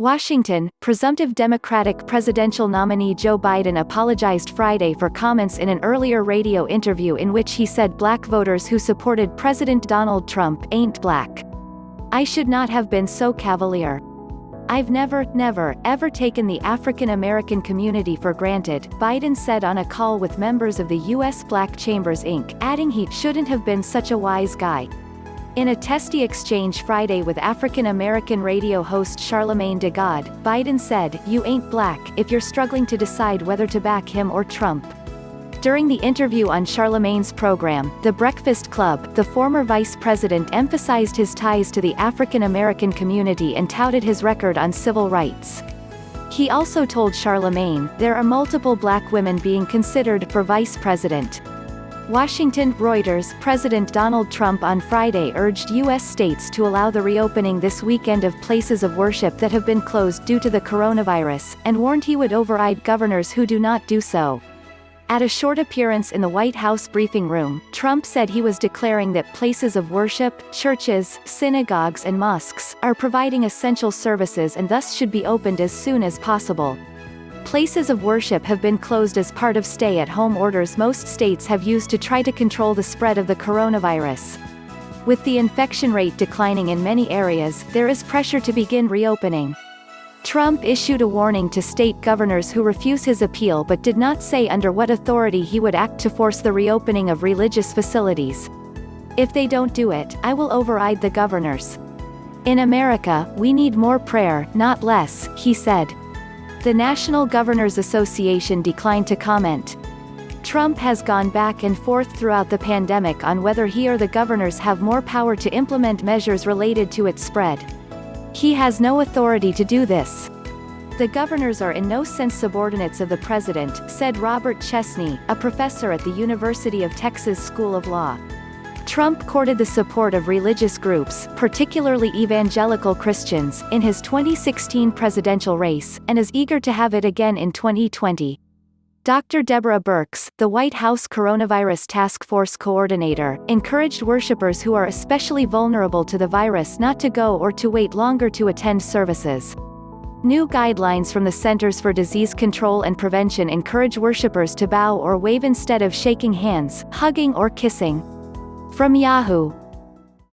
Washington, presumptive Democratic presidential nominee Joe Biden apologized Friday for comments in an earlier radio interview in which he said black voters who supported President Donald Trump ain't black. "I should not have been so cavalier. I've never, ever taken the African American community for granted," Biden said on a call with members of the U.S. Black Chambers Inc., adding he shouldn't have been such a wise guy. In a testy exchange Friday with African American radio host Charlamagne, Biden said, "You ain't black if you're struggling to decide whether to back him or Trump." During the interview on Charlamagne's program, The Breakfast Club, the former vice president emphasized his ties to the African American community and touted his record on civil rights. He also told Charlamagne, "There are multiple black women being considered for vice president." Washington, Reuters. President Donald Trump on Friday urged U.S. states to allow the reopening this weekend of places of worship that have been closed due to the coronavirus, and warned he would override governors who do not do so. At a short appearance in the White House briefing room, Trump said he was declaring that places of worship, churches, synagogues and mosques, are providing essential services and thus should be opened as soon as possible. Places of worship have been closed as part of stay-at-home orders most states have used to try to control the spread of the coronavirus. With the infection rate declining in many areas, there is pressure to begin reopening. Trump issued a warning to state governors who refuse his appeal but did not say under what authority he would act to force the reopening of religious facilities. "If they don't do it, I will override the governors. In America, we need more prayer, not less," he said. The National Governors Association declined to comment. Trump has gone back and forth throughout the pandemic on whether he or the governors have more power to implement measures related to its spread. "He has no authority to do this. The governors are in no sense subordinates of the president," said Robert Chesney, a professor at the University of Texas School of Law. Trump courted the support of religious groups, particularly evangelical Christians, in his 2016 presidential race, and is eager to have it again in 2020. Dr. Deborah Birx, the White House Coronavirus Task Force coordinator, encouraged worshipers who are especially vulnerable to the virus not to go or to wait longer to attend services. New guidelines from the Centers for Disease Control and Prevention encourage worshipers to bow or wave instead of shaking hands, hugging or kissing. From Yahoo!